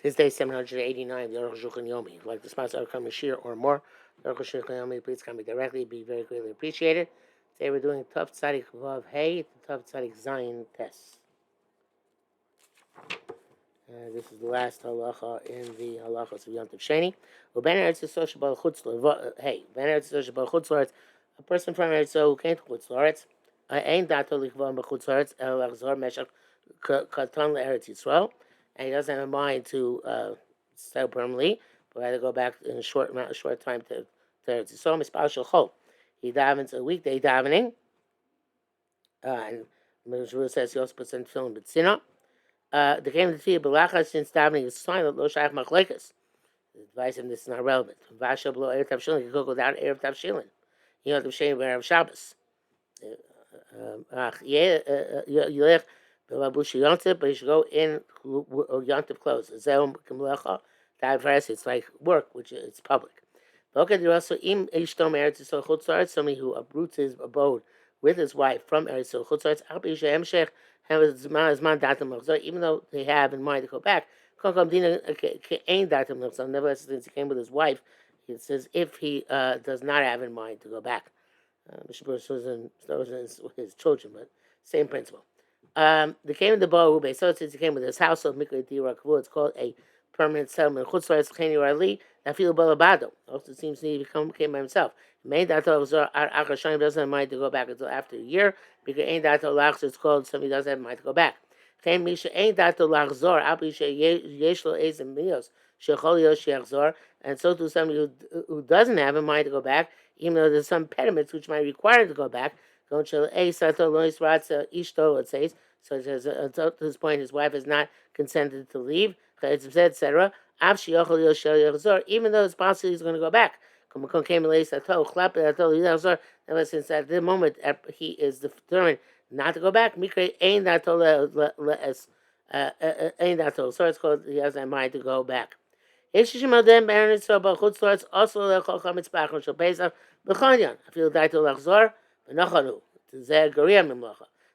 This day 789, the Arukh HaShulchan Yomi. Like the sponsor of Kamashir or more, the Arukh HaShulchan Yomi, please come directly. Be very greatly appreciated. Today we're doing Tov Tzadik Vav Hey, Tov Tzadik Zayin Tes. This is the last halacha in the halachas of Yontif Sheni. Ben Eretz Yisrael Shabal Chutz La'aretz. Hey, Ben Eretz Yisrael Shabal Chutz La'aretz. A person from Eretz Yisrael who came to Chutz La'aretz. Ein dato lichvam b'chutz La'aretz el lachzor meshach katan le'Eretz Yisrael. And he doesn't have a mind to settle permanently, but rather go back in a short time to Eretz Yisrael. Mispal shel chol. He davens a weekday davening. And Mishra says he also puts in tefillin b'tzina. The game of the field, Belacha, since davening is silent, lo shayach machlekes. Advise him this is not relevant. Vasha below Erev Tavshilin, you could go down Erev Tavshilin. You know, Tavshilin Erev Shabbos. Yilech Belabushi Yontif, but you should go in Yontif clothes. Zeum Kemlecha, it's like work, which is public. Okay, there also Im Ishtom Eretz Yisrael Chutzar, somebody who uproots his abode with his wife from Eretz Yisrael Chutzar, Al Pi Shem Shech, even though they have in mind to go back, nevertheless, since he came with his wife, it says if he does not have in mind to go back. His children, but same principle. They came in the bow, so since he came with his household, it's called a permanent settlement. Also seems to he came by himself. Doesn't have mind to go back until after a year, because it's called somebody doesn't have mind to go back. And so to somebody who doesn't have a mind to go back, even though there's some impediments which might require him to go back. It says, so it says, until this point his wife has not consented to leave, etc. Even though it's possible he's going to go back. Since at the moment he is determined not to go back, so it's called he has a mind to go back. Also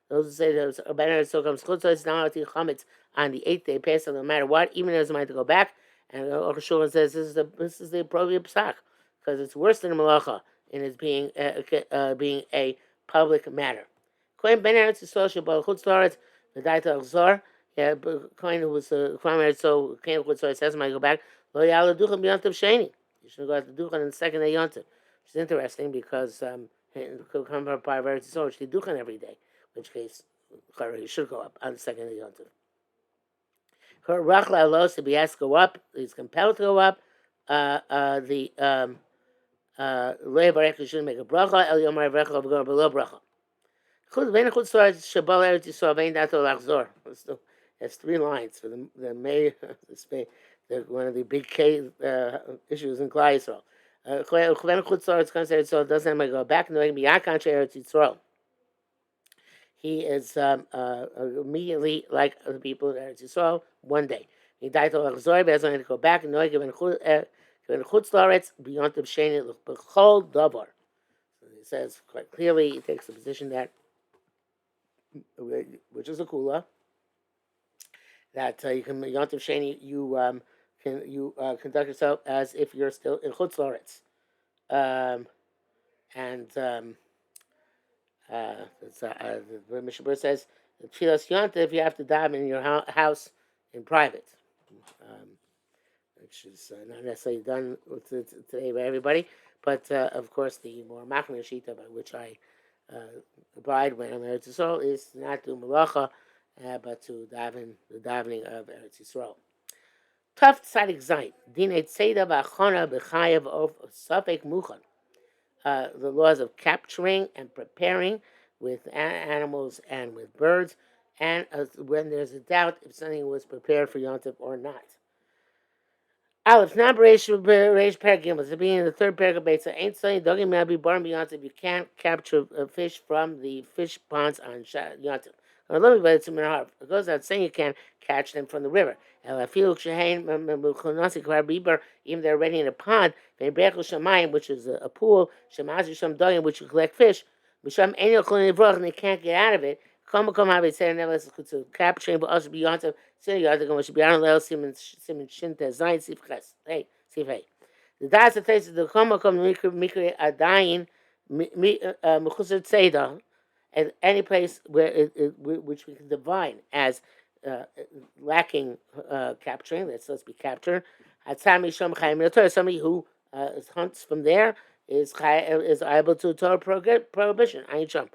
those who say that a banner so comes chutzos now to chametz on the 8th day Pesach, no matter what, even if it's mind to go back. And Arukh HaShulchan says this is the appropriate psak because it's worse than a malacha in its being a public matter. Kohen ben Eretz Yisrael shebal chutz la'aretz v'daita achzor. Yeah, Kohen who was from Eretz so came to chutz la'aretz says when I go back lo ya'ala duchen b'yontiv sheni. You should go out to duchen on the second day yontiv, which is interesting because it could come from a part of Eretz Yisrael which they duchen every day. In which case, he should go up on the second day yontiv. Her rachla alos to be asked to go up, he's compelled to go up. The loy barech shouldn't make a bracha. El yomar bracha of going below bracha. There's 3 lines for the main. One of the big issues in Klal Yisrael. So it doesn't have to go back. No, he is immediately like the people in Eretz Yisrael one day. He died to Lachzor, but doesn't have to go back. No, given Chutz La'aretz beyond the Sheni L'Chol Davar. He says quite clearly. He takes the position that, which is a kula, that you can Yontiv Sheni you conduct yourself as if you're still in Chutz La'aretz, the Mishnah says the Tfilas Yontiv you have to dive in your house in private, which is not necessarily done today by everybody, but of course the more machmir shita by which I abide when I'm Eretz Yisrael is not to malacha, but to daven the davening of Eretz Yisrael. Tov Tzadik Zayin Dinei Tzeda V'Achana B'Chayev of Safek Muchan. The laws of capturing and preparing with animals and with birds, and when there's a doubt if something was prepared for Yontif or not. Aleph, now Reish Peragim, it's being in the 3rd paragraph, Beitza, ain't saying, Dogim Mabi Barn Yontif, you can't capture a fish from the fish ponds on Yontif. It goes out saying you can't catch them from the river. Even they're already in a pond, which is a pool, which you collect fish, and they can't get out of it Come have a say nevertheless to capturing, but also beyond the city. I think we should be on level Simon Shinte Zayin Sifches. Hey, Sif. The das the place the come mikri adayin mechusar tzeda, and any place where which we can divine as uh, lacking capturing. That's supposed to be captured. Hatzami shom chayim military. Somebody who hunts from there is able to Torah prohibition. Ayin shom.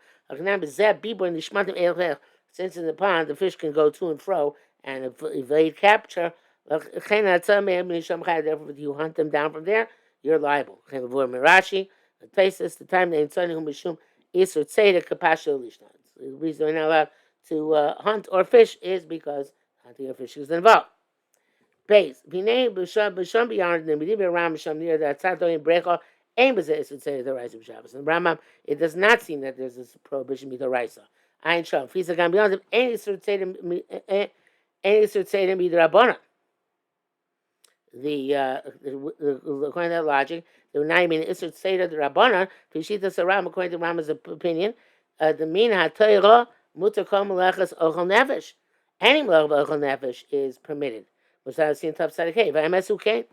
Since in the pond the fish can go to and fro and evade capture. Therefore, if you hunt them down from there, you're liable. Mirashi, the places, the time they inside whom Mishum Isur Tzeda Kapasha Lishna. The reason they're not allowed to hunt or fish is because hunting or fishing is involved. Base. B'sham beyond the Medibir Ram Sham near the Tzato in Brecha, aim is it would say the rise of Shabbos. And Rambam, it does not seem that there's this prohibition with the Raisa. Ain Sham. Fisa Gam beyond them, any Isur Tzeda Midrabana. According to that logic, the not even Isser Seder the Rabbana, Pishita Saram, according to Rama's opinion, the Min HaTorah Mutakam Melechas Ochel Nefesh. Any Melech Ochel Nefesh is permitted. Which I've seen top side of cave. And the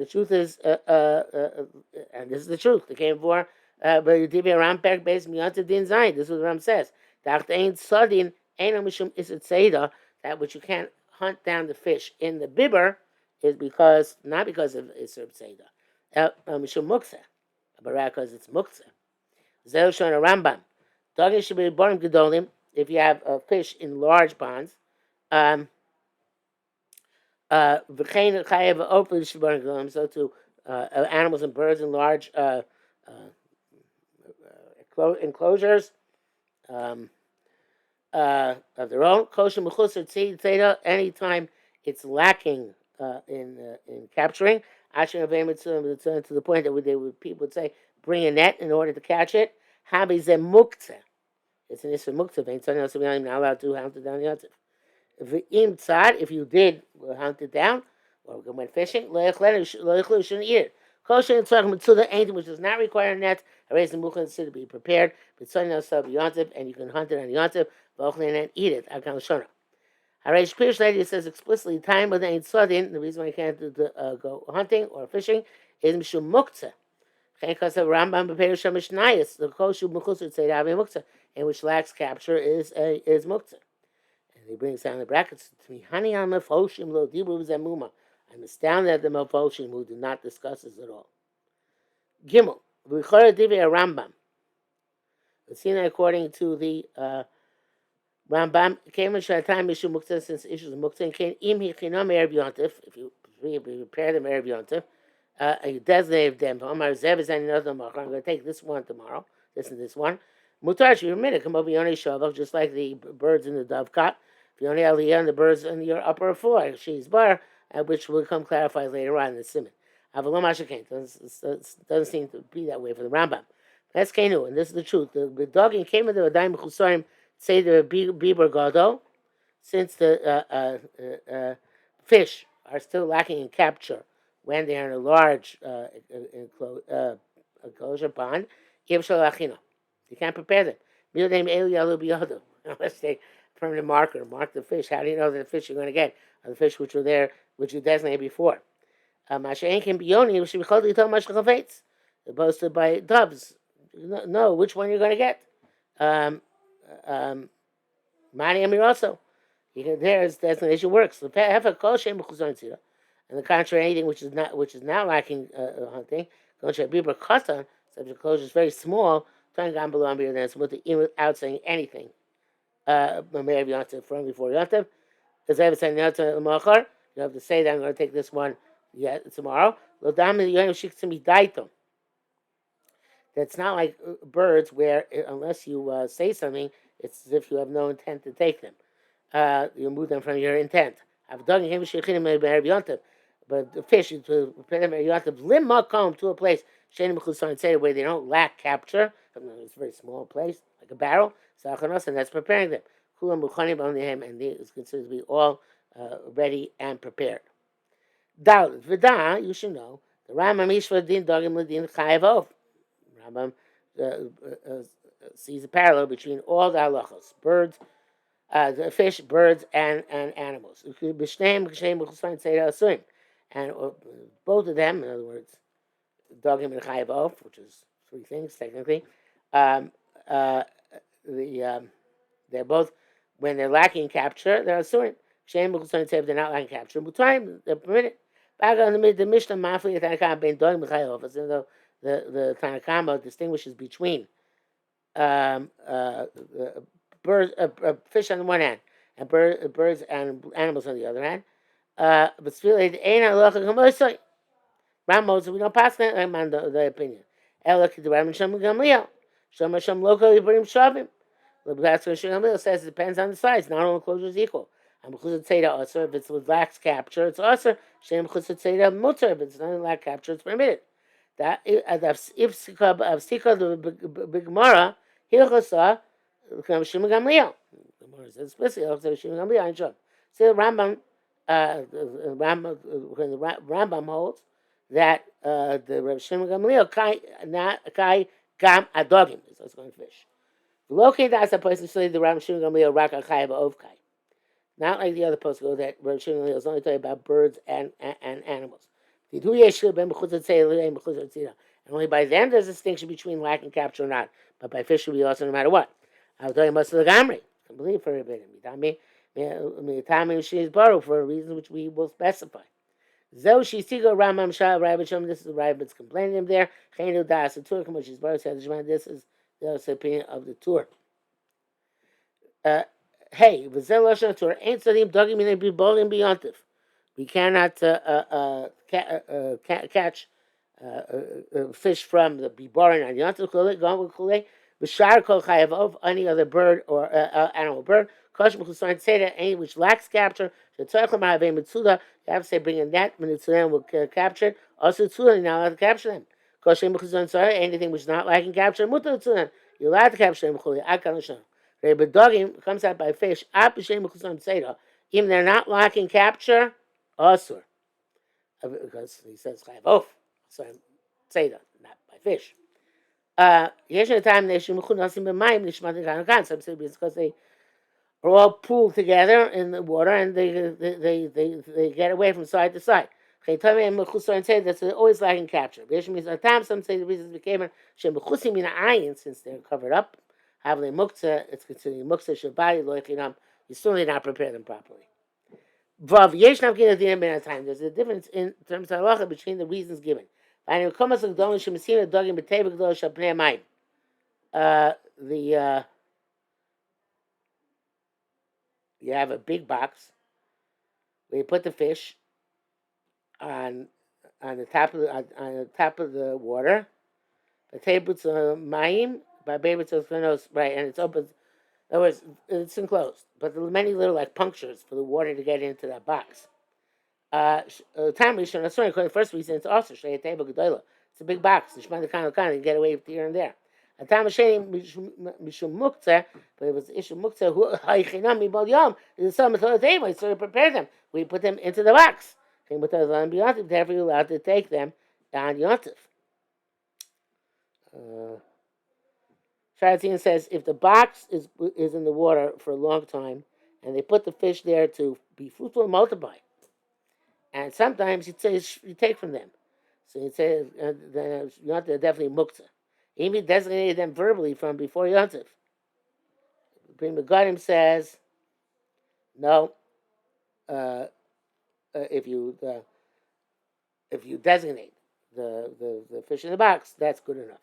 truth is, and this is the truth. The came for, but you did be around back based Miyanta Din Zayin. This is what Ram says. Dacht ain't Sadin, ain't Mishum Isser Seder, that which you can't hunt down the fish in the bibber is because not because of Isser Seder, Mishum Muksa, but rather because it's Muksa. Zel Shon Rambam. Doggy should be born gedolim if you have a fish in large ponds. V'chein chayev open shibon gedolim. So to animals and birds in large enclosures of their own. Kosher mechusar tzeda. Anytime it's lacking in capturing. Asher to the point that people would say, bring a net in order to catch it. Habi ze muktzeh. It's an issue muktzeh. You're not allowed to hunt it down the yotzef. If you did hunt it down, or went fishing, you shouldn't eat it. Kosher and tzarech mitzvah anything which does not require a net, a raisin muchah to be prepared, but sunny also yotzef, and you can hunt it on yotzef, and eat it. Akam shona. Harish Pirish lady says explicitly, time with ain't sudden, the reason why you can't go hunting or fishing is Mishum Muktzah. Because of Rambam Beperish Mishnayis, the Koshu Mukhusut say Ravi Muktzah, in which lacks capture is Muktzah. And he brings down the brackets to me, Hani al Mefoshim lo Dibru Zemuma. I'm astounded at the Mefoshim who do not discuss this at all. Gimel, V'chora Divi Rambam. It's seen according to the Rambam came in Shatai Mishu Muktzah since issues of Muktzah and came im hichinam erev yontif. If you prepare them erev yontif, you designate them. Omar zev is another machar. I'm going to take this one tomorrow. This and this one. Mutar she permitted come over yonei shavach just like the birds in the dovecot. Yonei aliyah and the birds in your upper floor. She's bar, which will come clarified later on in the simon. Avalom ashakain doesn't seem to be that way for the Rambam. That's Kenu, and this is the truth. The dog came with the Adaim Chusarim. Say the Bieber Gado, since the fish are still lacking in capture when they are in a large enclosure pond, you can't prepare them. Unless they permanent marker, mark the fish. How do you know that the fish you're going to get are the fish which were there, which you designated before? Opposed to by doves. No, which one you're going to get. Mani Amir also. There's designation works. The and the contrary, anything which is not lacking hunting, subject closure is very small. Trying below Amir then without saying anything. From before Yontif. Because I have said you have to say that I'm going to take this one tomorrow. That's not like birds where unless you say something, it's as if you have no intent to take them. You move them from your intent. But the fish, you prepare them to a place where they don't lack capture. It's a very small place, like a barrel, and that's preparing them. And it's considered to be all ready and prepared. You should know the Rambam Ishva Din Dogim Ladin Chayav Rambam sees a parallel between all the halachos, birds, the fish, birds, and animals. And both of them, in other words, dogim and chayav of, which is three things technically, um, uh, the they're both when they're lacking capture, they're asurim. Shem b'chutzon they're not lacking capture. B'tayim they're permitted. Back on the Mishnah Mafli Tanakama ben dogim b'chayav, as though the Tanakama distinguishes between um, uh, birds, fish on the one hand, and birds and animals on the other hand. But still, it ain't halacha k'mosai. Ramos, we don't pass that on the opinion. Elok the Ram Shem Gamliel. Shem Hashem local Yibrim Shavim. The Blaster Shem Gamliel says it depends on the size. Not all enclosure is equal. I'm Chuzat Seda also if it's with lax capture, it's also Shem Chuzat Seda Mutter. If it's not in lax capture, it's permitted. That if Sika the Big Mara, Hilchasa, Shem Gamliel. The Mara says explicitly, Shem Gamliel, I'm sure. So the Rambam, the Rambam holds that the Rav Shimon Gamliel kai gam adogim is what's going to fish. Locate that's a place to say the Rav Shimon Gamliel rak akai of kai. Not like the other posts go that Rav Shimon Gamliel is only talking about birds and animals. And only by then there's a distinction between lack and capture or not. But by fish will be also no matter what. I was talking about the gamri. I believe for a bit. For a reason which we will specify. Zo Shisigo Ramam Shah Rabbi. This is the Rabbi's complaining him there. Chenu Das the Tur Kamosh Bar said this is the opinion of the Tur. Hey, Vazel Lashon Tur ain't Sadim Dogim in be bolim beyontif. We cannot catch fish from the bibarin and yontif kule gone with kule. B'shar kol chayav of any other bird or animal bird. Kosh b'chusayin say that any which lacks capture. Shetzarchim ha'avei mitzuda. You have to say bring a net when it's them will capture it. Also tzuda you're not allowed to capture them. Kosh b'chusayin sorry anything which is not lacking capture. Mutar tzuda you're allowed to capture them. Chuli akan l'shon. But dogim comes out by fish. Ap b'shem b'chusayin seda. Even they're not lacking capture. Asur. Because he says chayav of. So seda not by fish. Yesh a time they shmuchu nasim b'mayim nishmat kan. Some say because they are all pooled together in the water and they get away from side to side. They say that's always lacking capture. Some say the reason became since they're covered up. It's considered muktzah shabari loichinam. You still need not prepare them properly. Vav yesh navkin at the end of time. There's a difference in terms of halacha between the reasons given. You have a big box where you put the fish on the top of the water. The tables mayim by baby right, and it's open. In other words, it's enclosed, but there are many little like punctures for the water to get into that box. Time Rishon, the first reason it's also Shrei Teva Gedola. It's a big box. You can get away here and there. A time Mishum Muktzah, but it was Ishum Muktzah who Haichinam Mibal Yom. There's some Teva, so to prepare them. We put them into the box. Therefore, you're allowed to take them on Yontif. Sharatin says if the box is in the water for a long time and they put the fish there to be fruitful and multiply, and sometimes it says you take from them, so it says then Yontif definitely muktzah. Even designated them verbally from before Yontif. Prima Gadim says no. If you designate the fish in the box, that's good enough.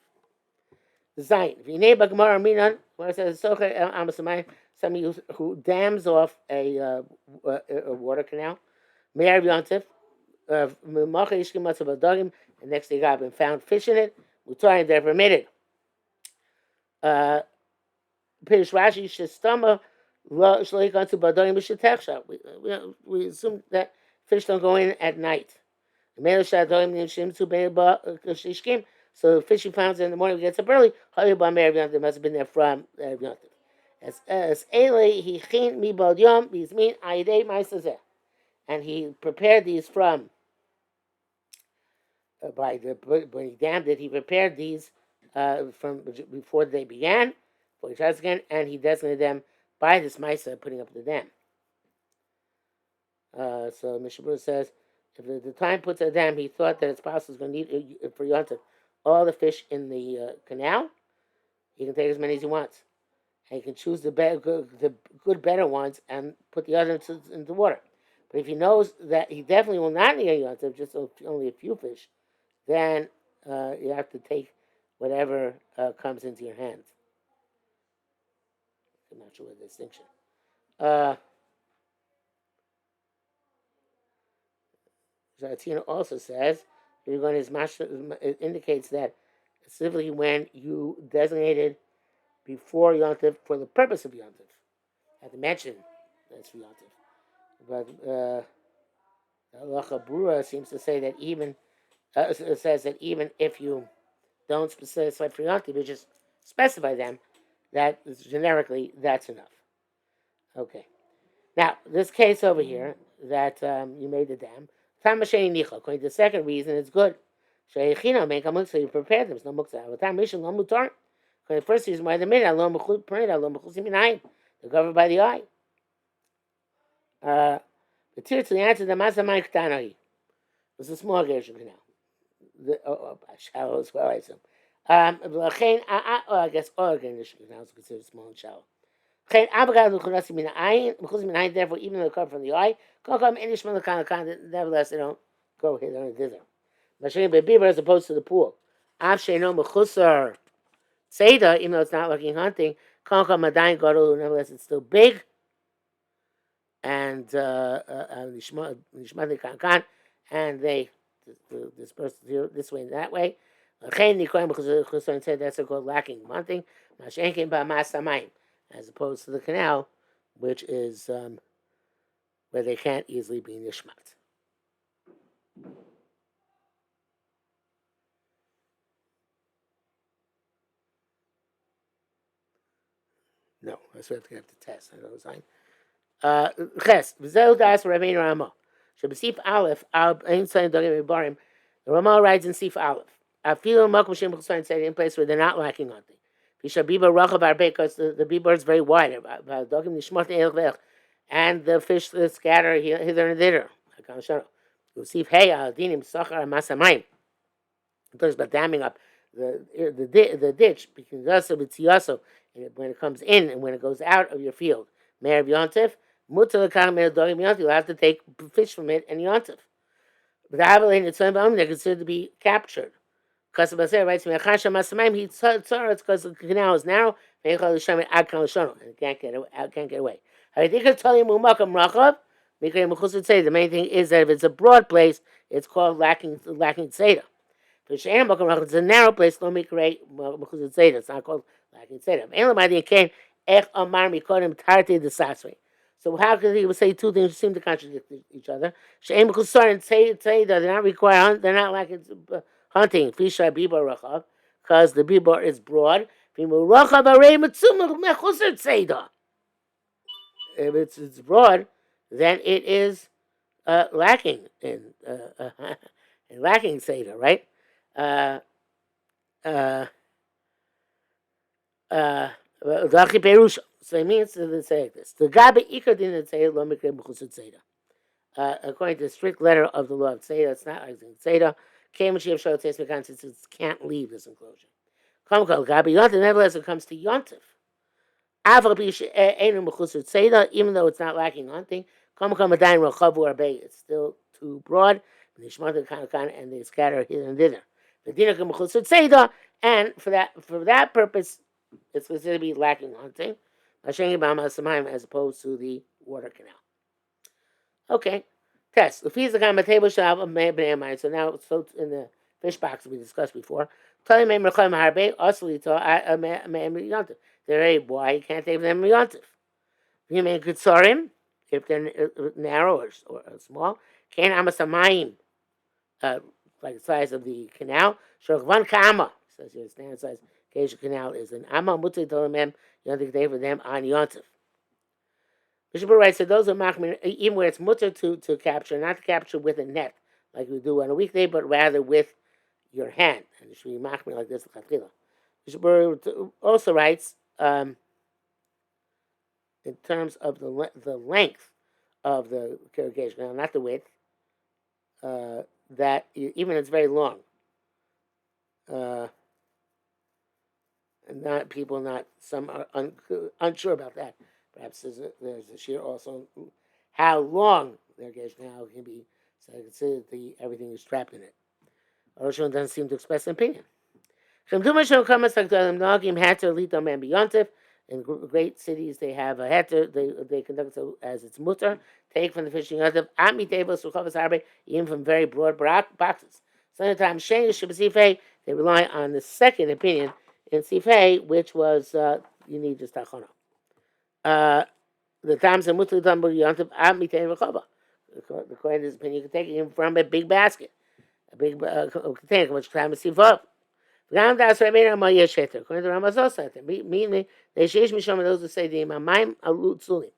Design. If you name a Gemara Minan, where it says somebody who dams off a water canal, Me'er Yontif, the next day got been found fish in it, Mutayim they're permitted. Pirish Rashi Shestama we assume that fish don't go in at night. So the fish he finds in the morning, he gets up early. They must have been there from as and he prepared these from when he dammed it. He prepared these from before they began. for each other again, and he designated them by this Maisa putting up the dam. So Mishabur says, if the time puts a dam, he thought that it's possible he's going to need for Yontif all the fish in the canal. He can take as many as he wants. And he can choose the good, better ones and put the others into the water. But if he knows that he definitely will not need Yontif, just only a few fish, then you have to take whatever comes into your hands. I'm not sure what the distinction. Zatina also says, it indicates that specifically when you designated before Yontif for the purpose of Yontif. I have to mention that's for Yontif. But Halacha Brura seems to say that even, it says that even if you don't specify for Yontif, you just specify them, that generically that's enough. Okay. Now, this case over here, that you made the dam, according to the second reason, it's good. So you prepared them. It's no muksa. According to the first reason why they made it, they're covered by the eye. The tear to the answer, the Masamai Ktanahi. It was a small Gershon canal. Shallow as well, I assume. I guess all Gershon canals are considered small and shallow. Therefore, even though they come from the eye, nevertheless, they don't go hither and thither. As opposed to the pool. Seder, even though it's not looking hunting, nevertheless, it's still big. And and they disperse this way and that way. That's called lacking hunting, as opposed to the canal, which is where they can't easily be nishmat. No, that's what we have to test. I know sign. Ches, v'zeu das Rabbeinu Rama. Shebesif Aleph, ein sign dogim barim. The Rama writes in Sif Aleph. Afilu makom shem chusayim said in place where they're not lacking on things. Vishabiba rachav arbe, because the biba is very wide. Dogim nishmat elvech, and the fish scatter hither and thither. Sif hey aldinim sachar masamayim. It talks about damming up the ditch because when it comes in and when it goes out of your field. Me'er Yontif, you'll have to take fish from it and Yontif. But they're considered to be captured. Because the writes, it's because the canal is narrow, and it can't get away. The main thing is that if it's a broad place, it's called lacking Seder. It's a narrow place, it's not called lacking Seder. So how could he say two things that seem to contradict each other? They're not required, they're not like hunting, because the bibor is broad. If it's broad, then it is lacking in lacking Seder, right? So it means to say like this. The Gabi Ikar didn't say lo mikre b'chusut Seder. According to the strict letter of the law of Seder, it's not like Seder. Since it can't leave this enclosure. Gabi Yontif, nevertheless, it comes to Yontif. Even though it's not lacking hunting, it's still too broad, and they scatter here and thither. And for that purpose, it's considered to be lacking hunting, as opposed to the water canal. Okay, test. So now, in the fish box we discussed before, they're very wide, you can't take them yontif. You may kutsarim, if they're narrow or small, can't amasamayim, like the size of the canal. Shokvan kama, says your standard size Geisha canal is an amma mutzei tolemem yontif day for them on yontif. Bishop writes that those are machmir, even where it's mutter to capture, not to capture with a net like we do on a weekday, but rather with your hand. And it should be machmir like this. Bishop also writes in terms of the length of the irrigation canal, not the width, that even it's very long. Uh, and not people, not some are unsure about that. Perhaps there's a sheer also how long the irrigation canal can be. So I consider everything is trapped in it. Arukh doesn't seem to express an opinion. In great cities, they have a heter. They conduct it as it's mutter. Take from the fishing yontif. Ami tables suchavas harbe, even from very broad boxes. Sometimes they rely on the second opinion in sifei, which was you need just tachana. The times in mutter tumble yontif ami table chava. According to this opinion, you can take it from a big basket, a big container, which time is sifah. According to Ramazos, meaning they sheish misham those who say the imamayim alut sulim.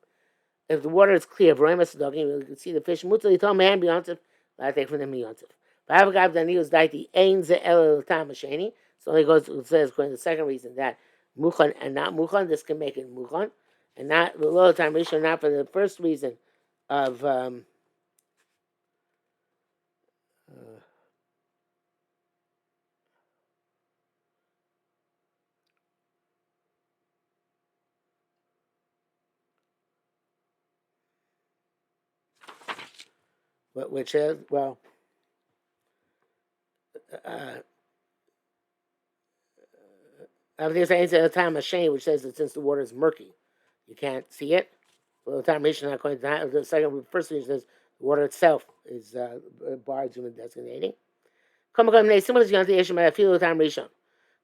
If the water is clear, v'roimas dogim, you can see the fish. Mutzah yitom man beyontif, I take from them beyontif. V'avagav danius daiti ein ze el tam masheni. So he goes says according to the second reason that muchan and not muchan, this can make it muchan, and not the lower time rishon, not for the first reason of which is everything saying at the time of shame, which says that since the water is murky, you can't see it. Well, the time Rishon not going to the first reason says the water itself is barred human designating. But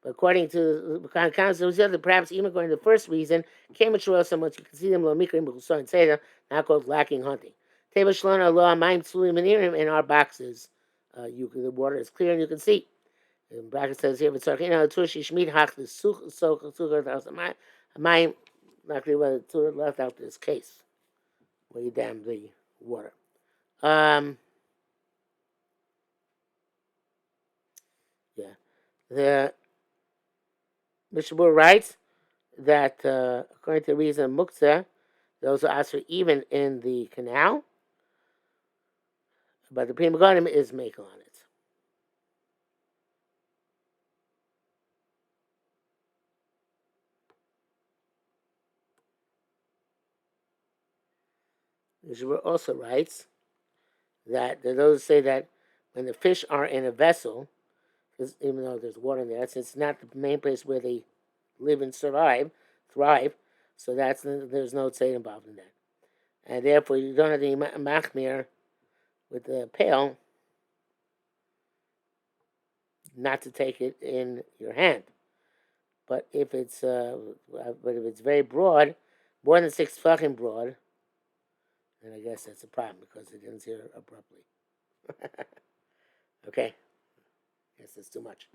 according to the council, perhaps even according to the first reason, came mature so much you can see them and say them, not called lacking hunting. In our boxes, the water is clear and you can see. In bracket says here, it's my not really whether it's left out this case where you dam the water. Yeah. The Mishabur writes that according to the reason of Muktzah, those who ask for even in the canal, but the Prima Garden is make on it. Mishabur also writes that those who say that when the fish are in a vessel, even though there's water in there, it's not the main place where they live and thrive. So there's no tzeit involved in that, and therefore you don't have the machmir with the pail not to take it in your hand. But if it's very broad, more than 6 tefachim broad, then I guess that's a problem because it ends here abruptly. Okay, I guess that's too much.